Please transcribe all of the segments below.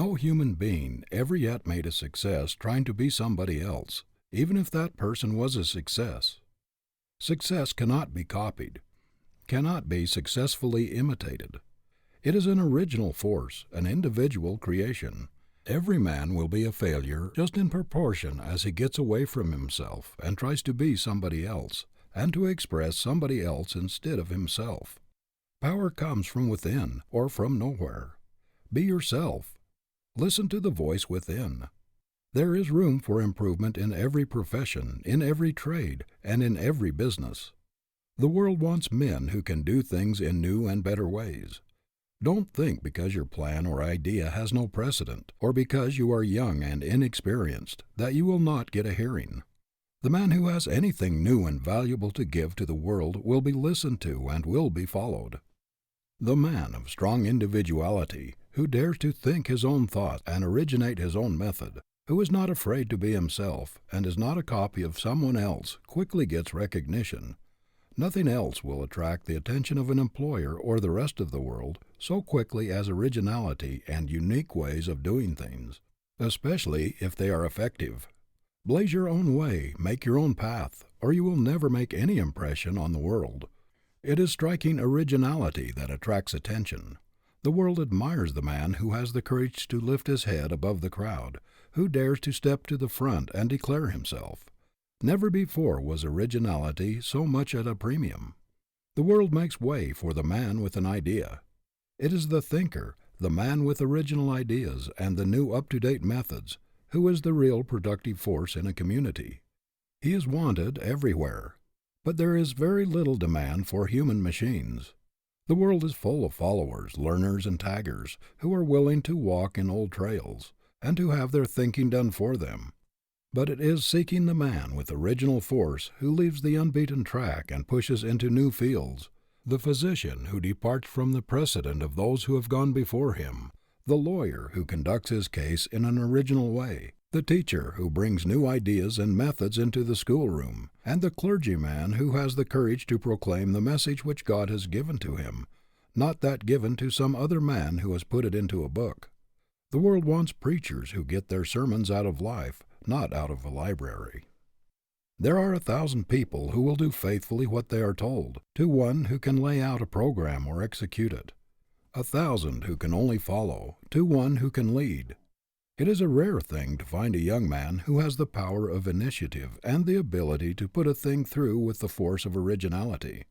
No human being ever yet made a success trying to be somebody else, even if that person was a success. Success cannot be copied, cannot be successfully imitated. It is an original force, an individual creation. Every man will be a failure just in proportion as he gets away from himself and tries to be somebody else, and to express somebody else instead of himself. Power comes from within or from nowhere. Be yourself. Listen to the voice within. There is room for improvement in every profession, in every trade, and in every business. The world wants men who can do things in new and better ways. Don't think because your plan or idea has no precedent, or because you are young and inexperienced, that you will not get a hearing. The man who has anything new and valuable to give to the world will be listened to and will be followed. The man of strong individuality, who dares to think his own thought and originate his own method, who is not afraid to be himself and is not a copy of someone else, quickly gets recognition. Nothing else will attract the attention of an employer or the rest of the world so quickly as originality and unique ways of doing things, especially if they are effective. Blaze your own way, make your own path, or you will never make any impression on the world. It is striking originality that attracts attention. The world admires the man who has the courage to lift his head above the crowd, who dares to step to the front and declare himself. Never before was originality so much at a premium. The world makes way for the man with an idea. It is the thinker, the man with original ideas and the new up-to-date methods, who is the real productive force in a community. He is wanted everywhere. But there is very little demand for human machines. The world is full of followers, learners, and taggers who are willing to walk in old trails, and to have their thinking done for them. But it is seeking the man with original force who leaves the unbeaten track and pushes into new fields, the physician who departs from the precedent of those who have gone before him, the lawyer who conducts his case in an original way, the teacher who brings new ideas and methods into the schoolroom, and the clergyman who has the courage to proclaim the message which God has given to him, not that given to some other man who has put it into a book. The world wants preachers who get their sermons out of life, not out of a library. There are 1,000 people who will do faithfully what they are told, to one who can lay out a program or execute it. 1,000 who can only follow, to one who can lead. It is a rare thing to find a young man who has the power of initiative and the ability to put a thing through with the force of originality.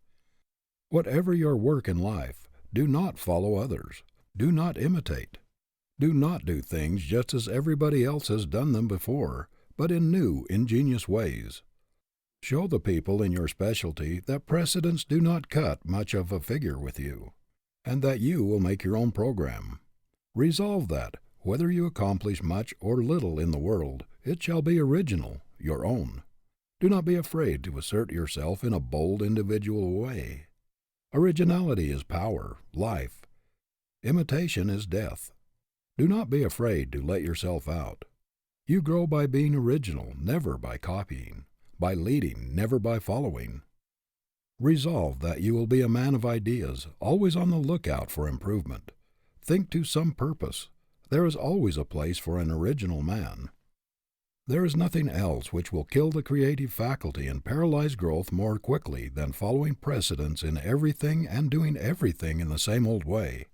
Whatever your work in life, do not follow others. Do not imitate. Do not do things just as everybody else has done them before, but in new, ingenious ways. Show the people in your specialty that precedents do not cut much of a figure with you, and that you will make your own program. Resolve that, whether you accomplish much or little in the world, it shall be original, your own. Do not be afraid to assert yourself in a bold, individual way. Originality is power, life. Imitation is death. Do not be afraid to let yourself out. You grow by being original, never by copying, by leading, never by following. Resolve that you will be a man of ideas, always on the lookout for improvement. Think to some purpose. There is always a place for an original man. There is nothing else which will kill the creative faculty and paralyze growth more quickly than following precedents in everything and doing everything in the same old way.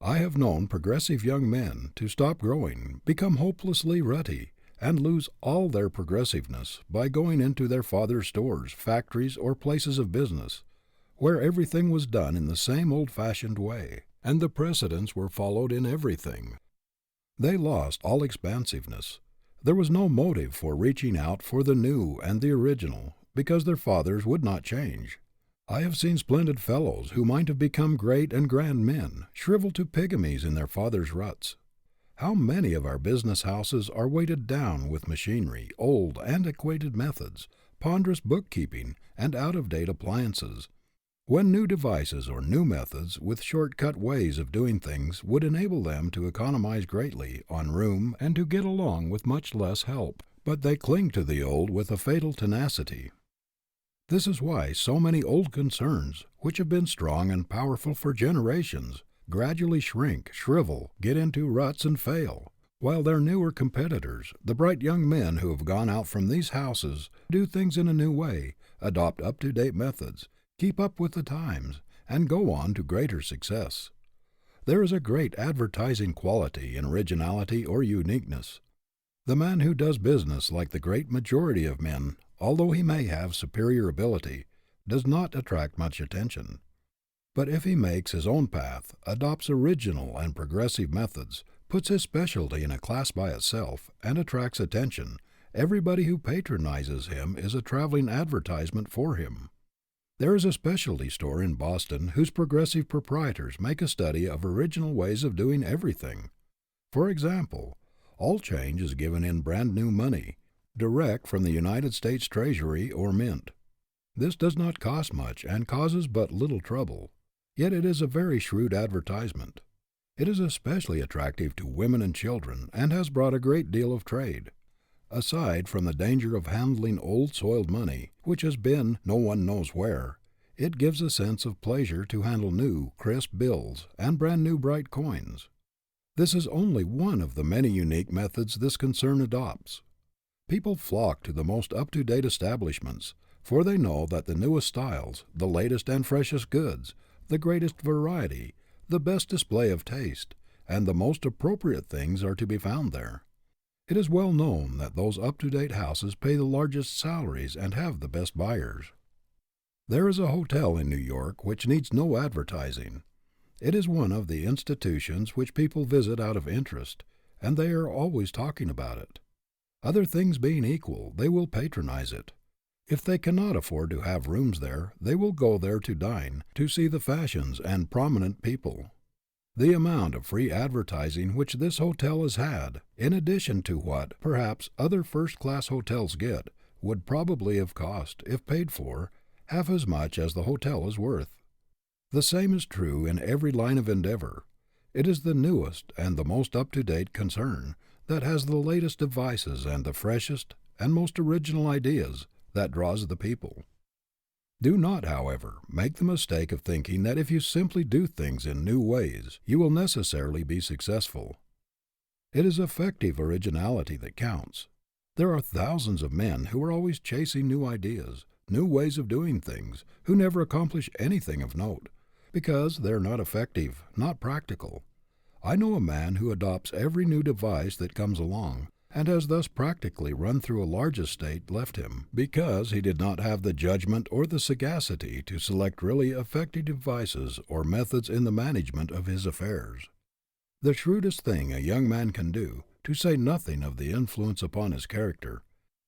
I have known progressive young men to stop growing, become hopelessly rutty, and lose all their progressiveness by going into their father's stores, factories, or places of business, where everything was done in the same old-fashioned way, and the precedents were followed in everything. They lost all expansiveness. There was no motive for reaching out for the new and the original, because their fathers would not change. I have seen splendid fellows who might have become great and grand men, shrivel to pygmies in their fathers' ruts. How many of our business houses are weighted down with machinery, old, antiquated methods, ponderous bookkeeping, and out-of-date appliances, when new devices or new methods with short-cut ways of doing things would enable them to economize greatly on room and to get along with much less help, but they cling to the old with a fatal tenacity. This is why so many old concerns, which have been strong and powerful for generations, gradually shrink, shrivel, get into ruts, and fail, while their newer competitors, the bright young men who have gone out from these houses, do things in a new way, adopt up-to-date methods, keep up with the times, and go on to greater success. There is a great advertising quality in originality or uniqueness. The man who does business like the great majority of men, although he may have superior ability, does not attract much attention. But if he makes his own path, adopts original and progressive methods, puts his specialty in a class by itself, and attracts attention, everybody who patronizes him is a traveling advertisement for him. There is a specialty store in Boston whose progressive proprietors make a study of original ways of doing everything. For example, all change is given in brand new money, direct from the United States Treasury or Mint. This does not cost much and causes but little trouble, yet it is a very shrewd advertisement. It is especially attractive to women and children and has brought a great deal of trade. Aside from the danger of handling old soiled money, which has been no one knows where, it gives a sense of pleasure to handle new, crisp bills and brand new bright coins. This is only one of the many unique methods this concern adopts. People flock to the most up-to-date establishments, for they know that the newest styles, the latest and freshest goods, the greatest variety, the best display of taste, and the most appropriate things are to be found there. It is well known that those up-to-date houses pay the largest salaries and have the best buyers. There is a hotel in New York which needs no advertising. It is one of the institutions which people visit out of interest, and they are always talking about it. Other things being equal, they will patronize it. If they cannot afford to have rooms there, they will go there to dine, to see the fashions and prominent people. The amount of free advertising which this hotel has had, in addition to what, perhaps, other first-class hotels get, would probably have cost, if paid for, half as much as the hotel is worth. The same is true in every line of endeavor. It is the newest and the most up-to-date concern that has the latest devices and the freshest and most original ideas that draws the people. Do not, however, make the mistake of thinking that if you simply do things in new ways, you will necessarily be successful. It is effective originality that counts. There are thousands of men who are always chasing new ideas, new ways of doing things, who never accomplish anything of note, because they are not effective, not practical. I know a man who adopts every new device that comes along, and has thus practically run through a large estate left him, because he did not have the judgment or the sagacity to select really effective devices or methods in the management of his affairs. The shrewdest thing a young man can do, to say nothing of the influence upon his character,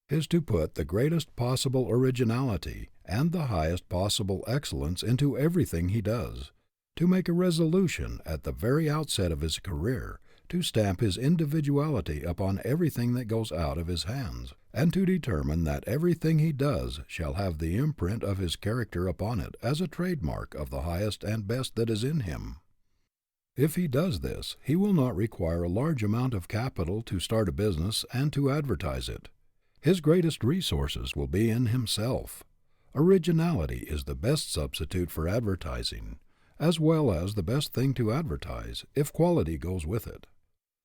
is to put the greatest possible originality and the highest possible excellence into everything he does, to make a resolution at the very outset of his career, to stamp his individuality upon everything that goes out of his hands, and to determine that everything he does shall have the imprint of his character upon it as a trademark of the highest and best that is in him. If he does this, he will not require a large amount of capital to start a business and to advertise it. His greatest resources will be in himself. Originality is the best substitute for advertising, as well as the best thing to advertise, if quality goes with it.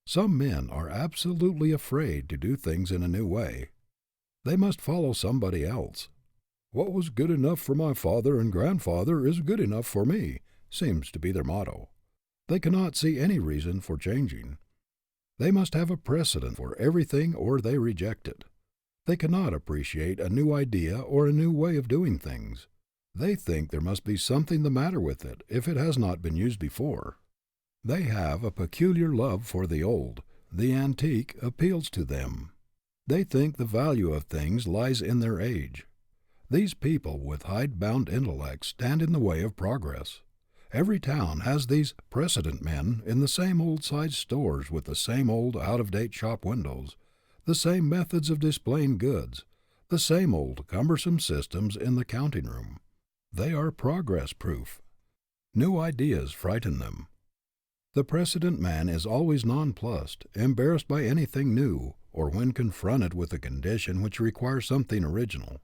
Some men are absolutely afraid to do things in a new way. They must follow somebody else. What was good enough for my father and grandfather is good enough for me, seems to be their motto. They cannot see any reason for changing. They must have a precedent for everything or they reject it. They cannot appreciate a new idea or a new way of doing things. They think there must be something the matter with it if it has not been used before. They have a peculiar love for the old. The antique appeals to them. They think the value of things lies in their age. These people with hide-bound intellects stand in the way of progress. Every town has these precedent men in the same old-sized stores with the same old out-of-date shop windows, the same methods of displaying goods, the same old cumbersome systems in the counting room. They are progress-proof. New ideas frighten them. The precedent man is always nonplussed, embarrassed by anything new, or when confronted with a condition which requires something original.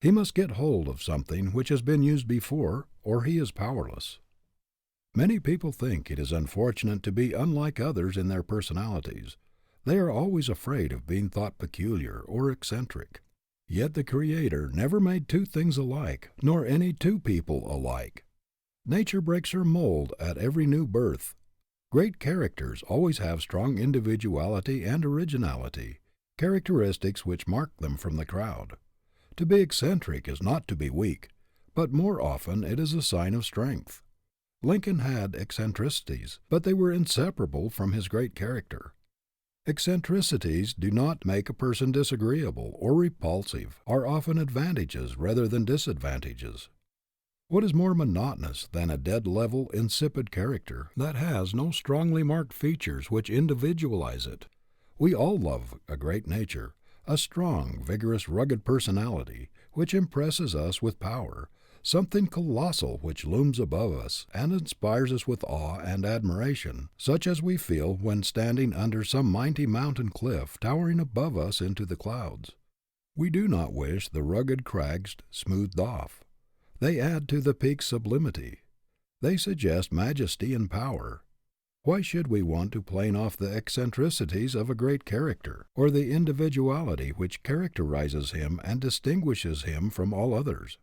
He must get hold of something which has been used before, or he is powerless. Many people think it is unfortunate to be unlike others in their personalities. They are always afraid of being thought peculiar or eccentric. Yet the Creator never made two things alike, nor any two people alike. Nature breaks her mold at every new birth. Great characters always have strong individuality and originality, characteristics which mark them from the crowd. To be eccentric is not to be weak, but more often it is a sign of strength. Lincoln had eccentricities, but they were inseparable from his great character. Eccentricities do not make a person disagreeable or repulsive, are often advantages rather than disadvantages. What is more monotonous than a dead level, insipid character that has no strongly marked features which individualize it? We all love a great nature, a strong, vigorous, rugged personality, which impresses us with power, something colossal which looms above us and inspires us with awe and admiration, such as we feel when standing under some mighty mountain cliff towering above us into the clouds. We do not wish the rugged crags smoothed off. They add to the peak's sublimity. They suggest majesty and power. Why should we want to plane off the eccentricities of a great character, or the individuality which characterizes him and distinguishes him from all others?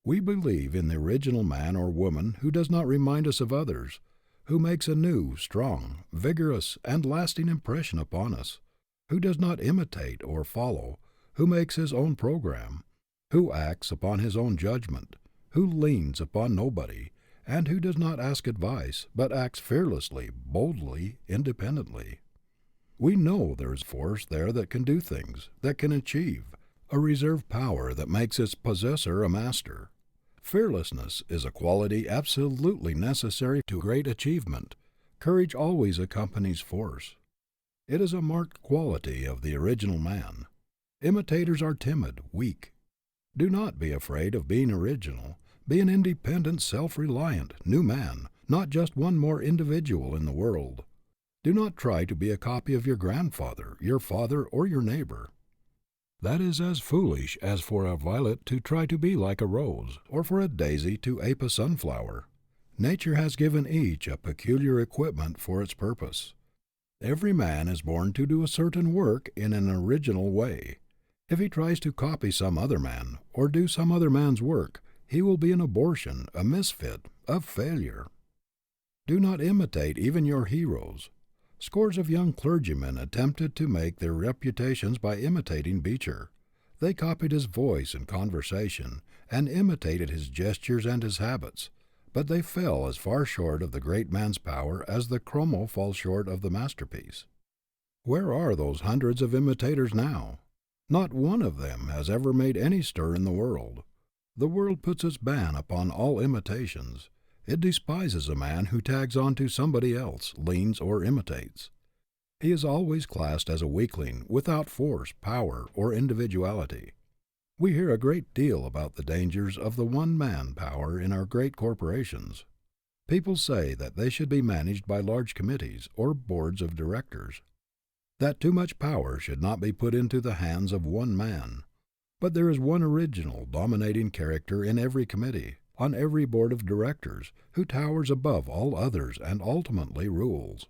We believe in the original man or woman who does not remind us of others, who makes a new, strong, vigorous, and lasting impression upon us, who does not imitate or follow, who makes his own program, who acts upon his own judgment, who leans upon nobody, and who does not ask advice, but acts fearlessly, boldly, independently. We know there is force there that can do things, that can achieve, a reserve power that makes its possessor a master. Fearlessness is a quality absolutely necessary to great achievement. Courage always accompanies force. It is a marked quality of the original man. Imitators are timid, weak. Do not be afraid of being original. Be an independent, self-reliant, new man, not just one more individual in the world. Do not try to be a copy of your grandfather, your father, or your neighbor. That is as foolish as for a violet to try to be like a rose, or for a daisy to ape a sunflower. Nature has given each a peculiar equipment for its purpose. Every man is born to do a certain work in an original way. If he tries to copy some other man, or do some other man's work, he will be an abortion, a misfit, a failure. Do not imitate even your heroes. Scores of young clergymen attempted to make their reputations by imitating Beecher. They copied his voice and conversation, and imitated his gestures and his habits, but they fell as far short of the great man's power as the chromo falls short of the masterpiece. Where are those hundreds of imitators now? Not one of them has ever made any stir in the world. The world puts its ban upon all imitations. It despises a man who tags on to somebody else, leans, or imitates. He is always classed as a weakling, without force, power, or individuality. We hear a great deal about the dangers of the one-man power in our great corporations. People say that they should be managed by large committees, or boards of directors. That too much power should not be put into the hands of one man. But there is one original, dominating character in every committee, on every board of directors, who towers above all others and ultimately rules.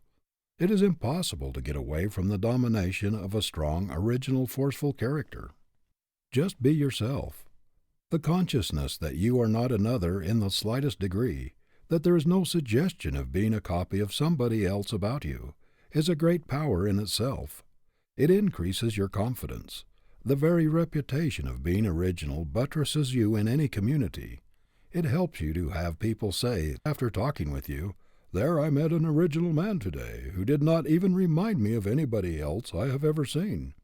It is impossible to get away from the domination of a strong, original, forceful character. Just be yourself. The consciousness that you are not another in the slightest degree, that there is no suggestion of being a copy of somebody else about you, is a great power in itself. It increases your confidence. The very reputation of being original buttresses you in any community. It helps you to have people say, after talking with you, "There I met an original man today, who did not even remind me of anybody else I have ever seen."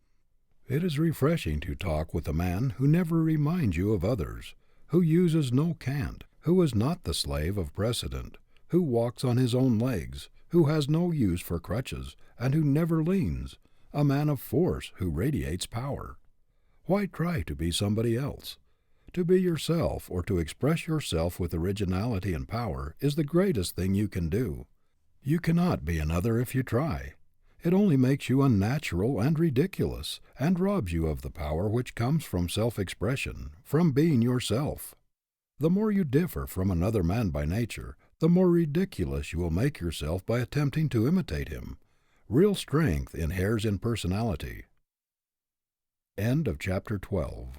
It is refreshing to talk with a man who never reminds you of others, who uses no cant, who is not the slave of precedent, who walks on his own legs, who has no use for crutches, and who never leans, a man of force who radiates power. Why try to be somebody else? To be yourself, or to express yourself with originality and power, is the greatest thing you can do. You cannot be another if you try. It only makes you unnatural and ridiculous, and robs you of the power which comes from self-expression, from being yourself. The more you differ from another man by nature, the more ridiculous you will make yourself by attempting to imitate him. Real strength inheres in personality. End of chapter 12.